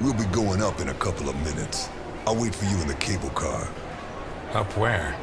We'll be going up in a couple of minutes. I'll wait for you in the cable car. Up where?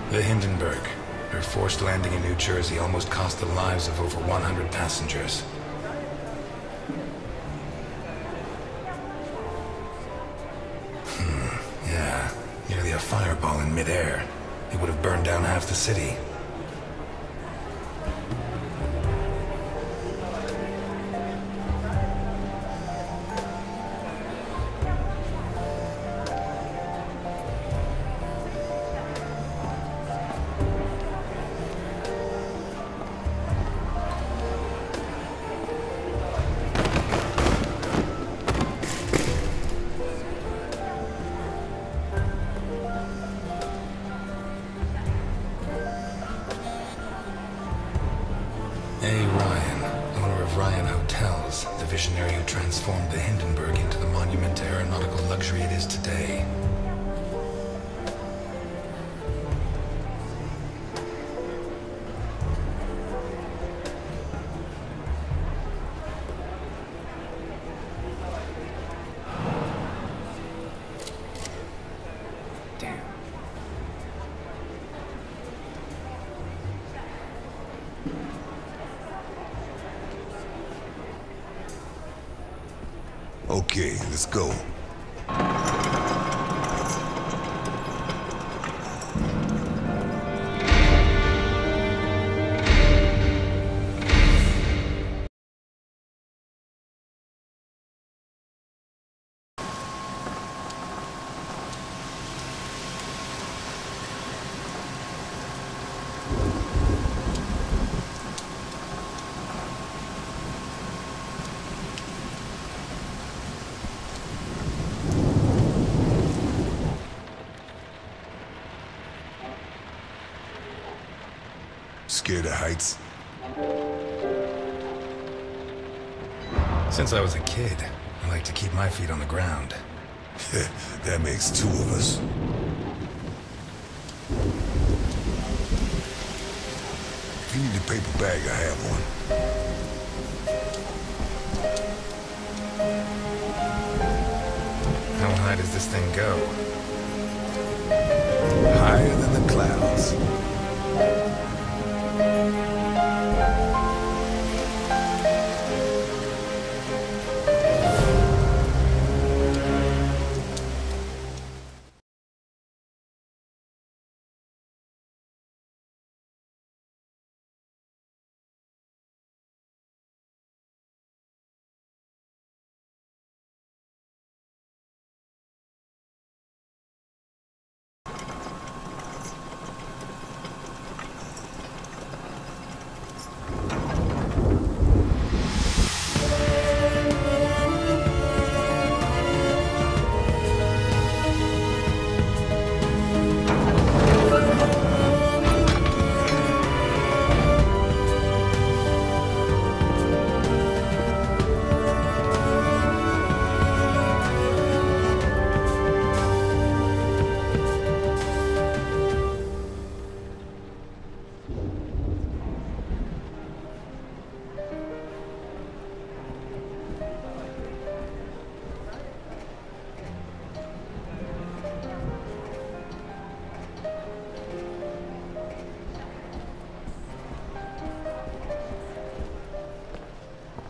The Hindenburg. Her forced landing in New Jersey almost cost the lives of over 100 passengers. Yeah, nearly a fireball in midair. It would have burned down half the city. Visionary who transformed the Hindenburg into the monument to aeronautical luxury it is today. Damn. Okay, let's go. Scared of heights? Since I was a kid, I like to keep my feet on the ground. That makes two of us. If you need a paper bag, I have one. How high does this thing go? Higher than the clouds.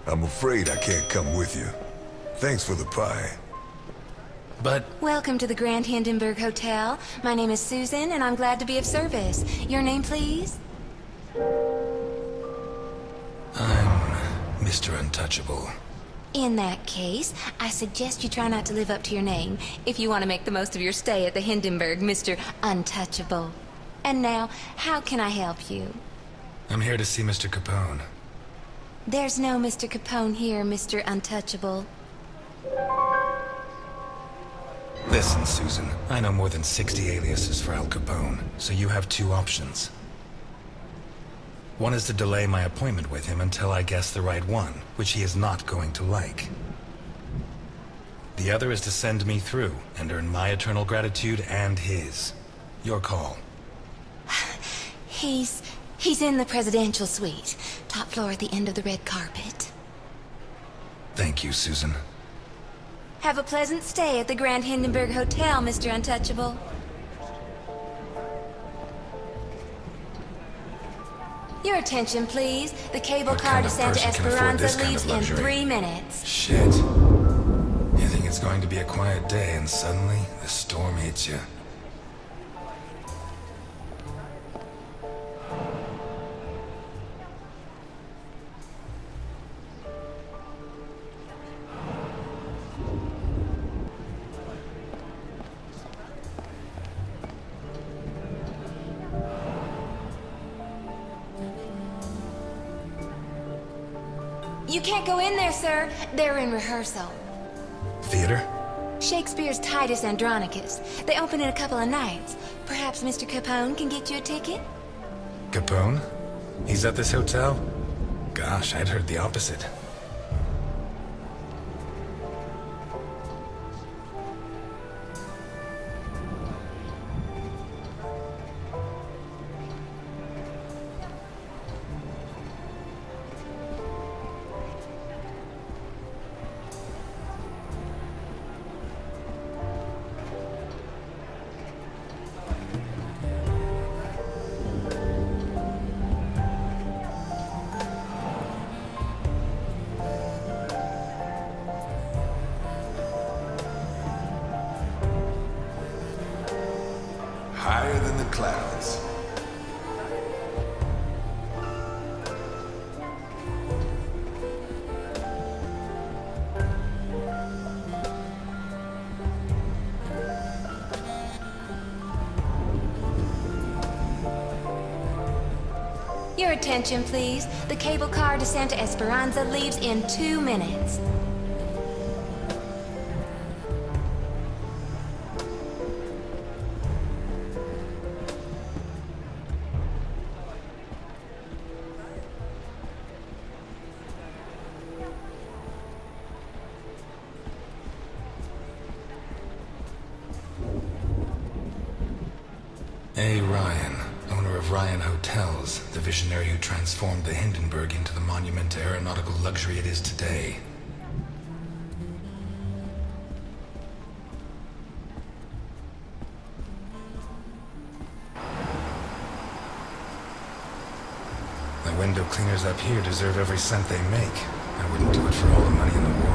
I'm afraid I can't come with you. Thanks for the pie. But... Welcome to the Grand Hindenburg Hotel. My name is Susan, and I'm glad to be of service. Your name, please? I'm Mr. Untouchable. In that case, I suggest you try not to live up to your name if you want to make the most of your stay at the Hindenburg, Mr. Untouchable. And now, how can I help you? I'm here to see Mr. Capone. There's no Mr. Capone here, Mr. Untouchable. Listen, Susan, I know more than 60 aliases for Al Capone, so you have two options. One is to delay my appointment with him until I guess the right one, which he is not going to like. The other is to send me through and earn my eternal gratitude and his. Your call. He's in the presidential suite. Top floor at the end of the red carpet. Thank you, Susan. Have a pleasant stay at the Grand Hindenburg Hotel, Mr. Untouchable. Your attention, please. The cable car to Santa Espiranza leaves in 3 minutes. Shit. You think it's going to be a quiet day, and suddenly, the storm hits you. You can't go in there, sir. They're in rehearsal. Theater? Shakespeare's Titus Andronicus. They open in a couple of nights. Perhaps Mr. Capone can get you a ticket? Capone? He's at this hotel? Gosh, I'd heard the opposite. Higher than the clouds. Your attention, please. The cable car to Santa Esperanza leaves in 2 minutes. A. Ryan, owner of Ryan Hotels, the visionary who transformed the Hindenburg into the monument to aeronautical luxury it is today. The window cleaners up here deserve every cent they make. I wouldn't do it for all the money in the world.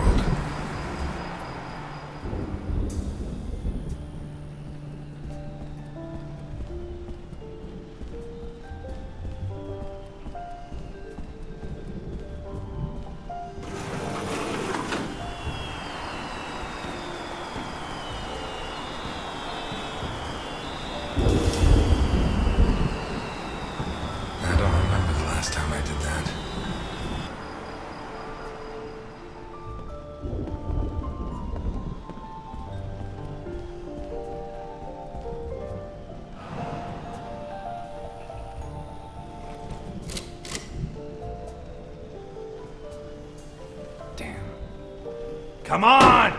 I don't remember the last time I did that. Damn. Come on!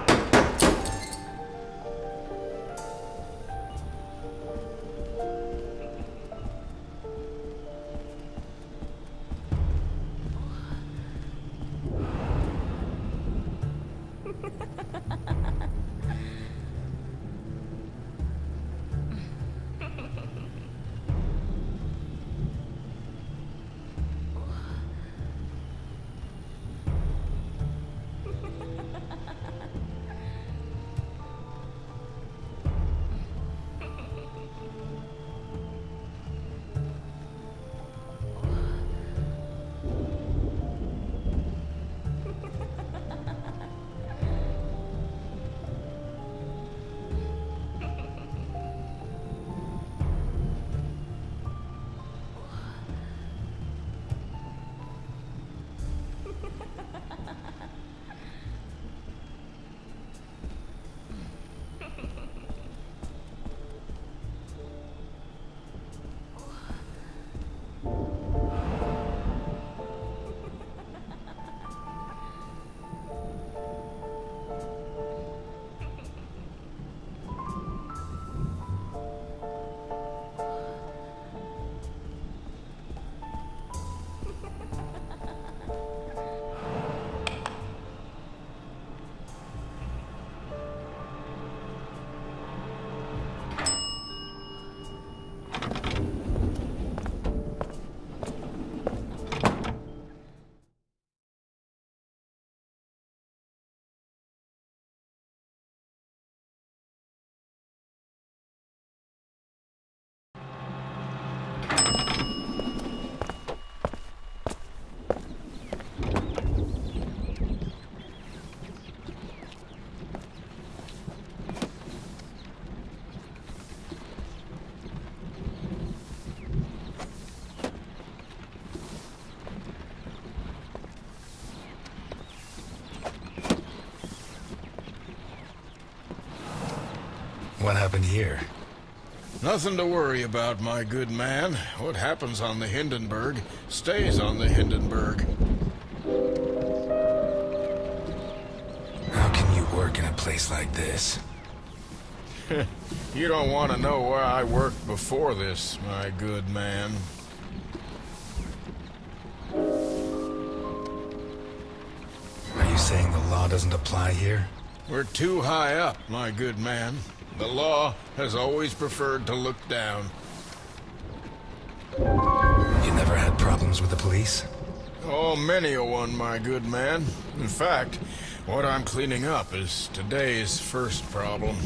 What happened here? Nothing to worry about, my good man. What happens on the Hindenburg stays on the Hindenburg. How can you work in a place like this? You don't want to know where I worked before this, my good man. Are you saying the law doesn't apply here? We're too high up, my good man. The law has always preferred to look down. You never had problems with the police? Oh, many a one, my good man. In fact, what I'm cleaning up is today's first problem.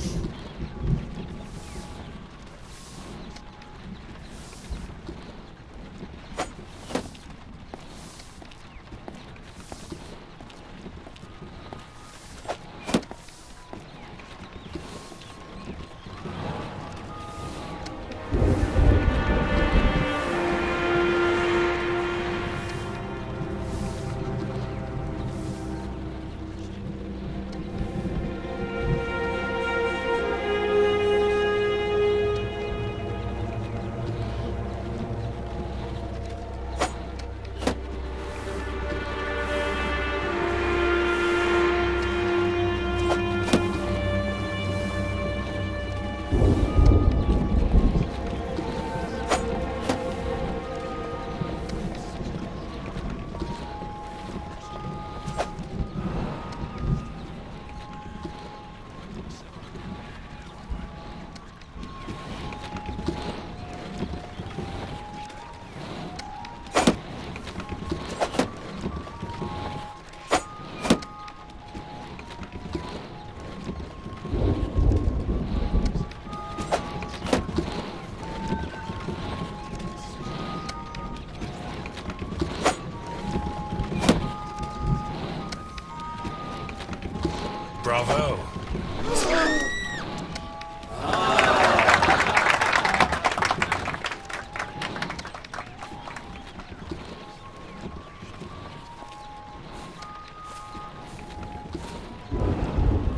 Bravo.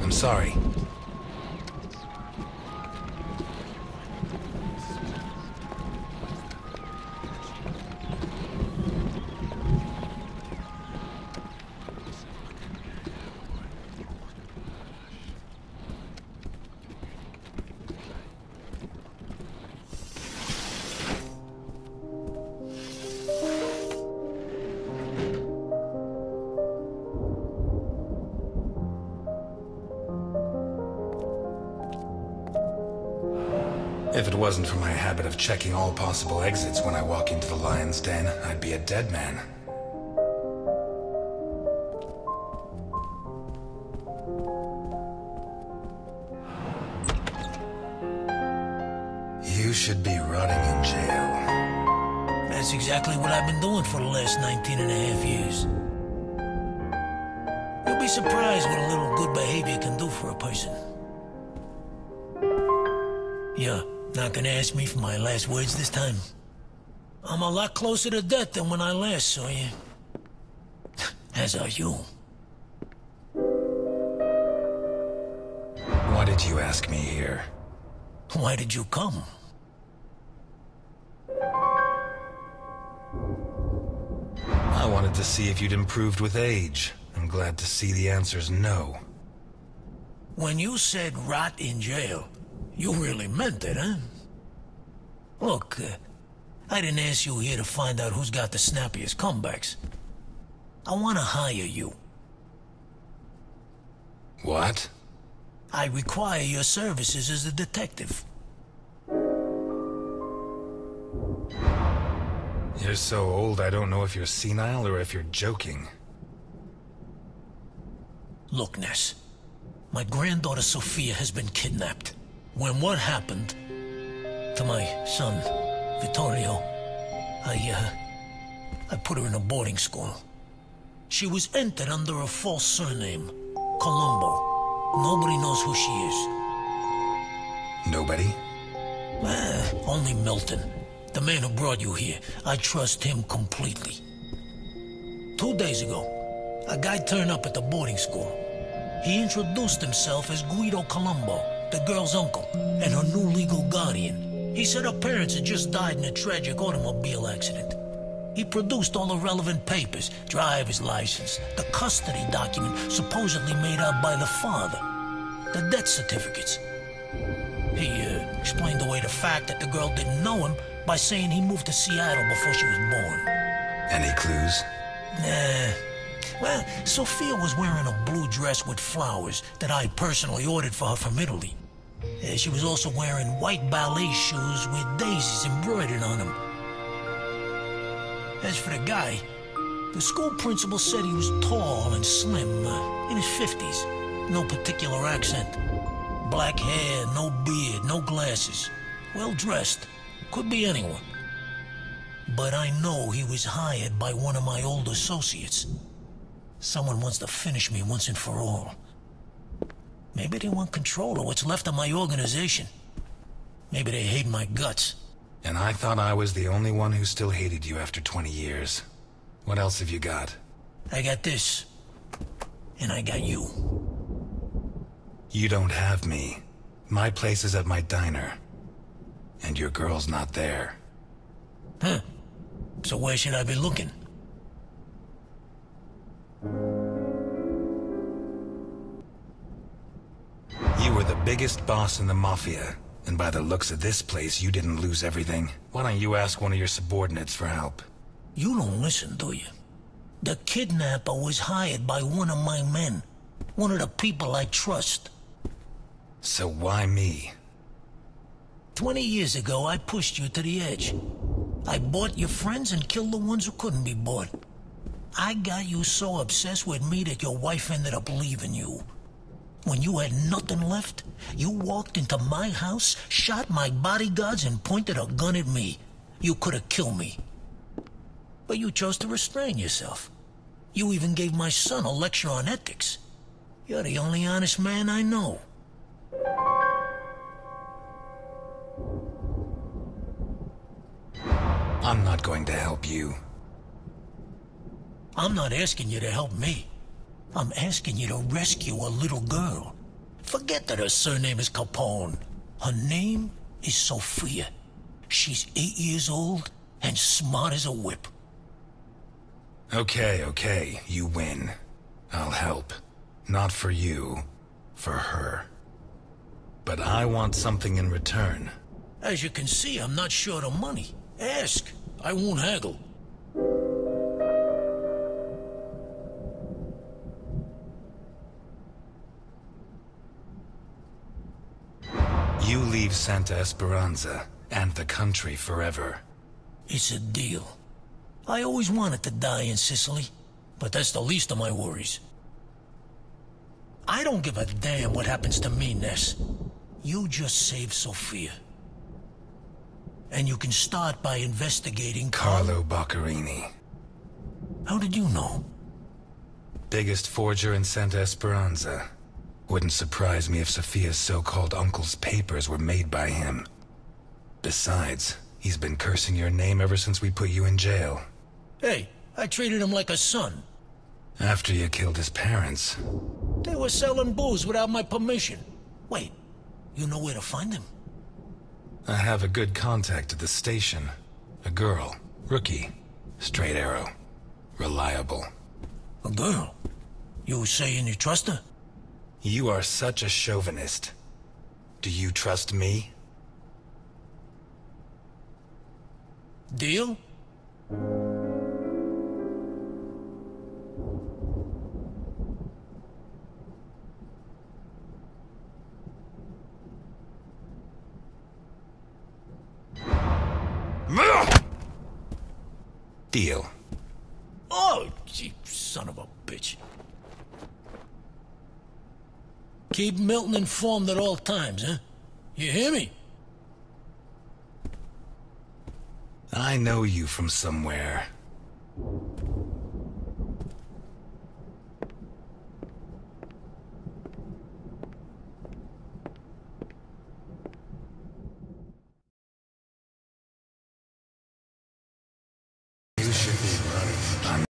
I'm sorry. If it wasn't for my habit of checking all possible exits when I walk into the lion's den, I'd be a dead man. You should be rotting in jail. That's exactly what I've been doing for the last 19 and a half years. You'll be surprised what a little good behavior can do for a person. Yeah. Not gonna ask me for my last words this time. I'm a lot closer to death than when I last saw you. As are you. Why did you ask me here? Why did you come? I wanted to see if you'd improved with age. I'm glad to see the answer's no. When you said rot in jail, you really meant it, huh? Look, I didn't ask you here to find out who's got the snappiest comebacks. I want to hire you. What? I require your services as a detective. You're so old, I don't know if you're senile or if you're joking. Look, Ness. My granddaughter Sophia has been kidnapped. When what happened to my son, Vittorio, I put her in a boarding school. She was entered under a false surname, Colombo. Nobody knows who she is. Nobody? Only Milton, the man who brought you here. I trust him completely. 2 days ago, a guy turned up at the boarding school. He introduced himself as Guido Colombo. the girl's uncle, and her new legal guardian. He said her parents had just died in a tragic automobile accident. He produced all the relevant papers, driver's license, the custody document supposedly made out by the father, the death certificates. He explained away the fact that the girl didn't know him by saying he moved to Seattle before she was born. Any clues? Nah. Well, Sophia was wearing a blue dress with flowers that I personally ordered for her from Italy. She was also wearing white ballet shoes with daisies embroidered on them. As for the guy, the school principal said he was tall and slim, in his 50s. No particular accent. Black hair, no beard, no glasses. Well dressed. Could be anyone. But I know he was hired by one of my old associates. Someone wants to finish me once and for all. Maybe they want control of what's left of my organization. Maybe they hate my guts. And I thought I was the only one who still hated you after 20 years. What else have you got? I got this. And I got you. You don't have me. My place is at my diner. And your girl's not there. Huh. So where should I be looking? You were the biggest boss in the Mafia. And by the looks of this place, you didn't lose everything. Why don't you ask one of your subordinates for help? You don't listen, do you? The kidnapper was hired by one of my men. One of the people I trust. So why me? 20 years ago, I pushed you to the edge. I bought your friends and killed the ones who couldn't be bought. I got you so obsessed with me that your wife ended up leaving you. When you had nothing left, you walked into my house, shot my bodyguards, and pointed a gun at me. You could have killed me. But you chose to restrain yourself. You even gave my son a lecture on ethics. You're the only honest man I know. I'm not going to help you. I'm not asking you to help me. I'm asking you to rescue a little girl. Forget that her surname is Capone. Her name is Sophia. She's 8 years old and smart as a whip. Okay, you win. I'll help. Not for you, for her. But I want something in return. As you can see, I'm not short of money. Ask. I won't haggle. You leave Santa Esperanza and the country forever. It's a deal. I always wanted to die in Sicily, but that's the least of my worries. I don't give a damn what happens to me, Ness. You just save Sophia. And you can start by investigating Carlo Boccherini. How did you know? Biggest forger in Santa Esperanza. Wouldn't surprise me if Sophia's so-called uncle's papers were made by him. Besides, he's been cursing your name ever since we put you in jail. Hey, I treated him like a son. After you killed his parents. They were selling booze without my permission. Wait, you know where to find them? I have a good contact at the station. A girl. Rookie. Straight arrow. Reliable. A girl? You saying you trust her? You are such a chauvinist. Do you trust me? Deal? Deal. Oh, you son of a bitch. Keep Milton informed at all times, huh? You hear me? I know you from somewhere.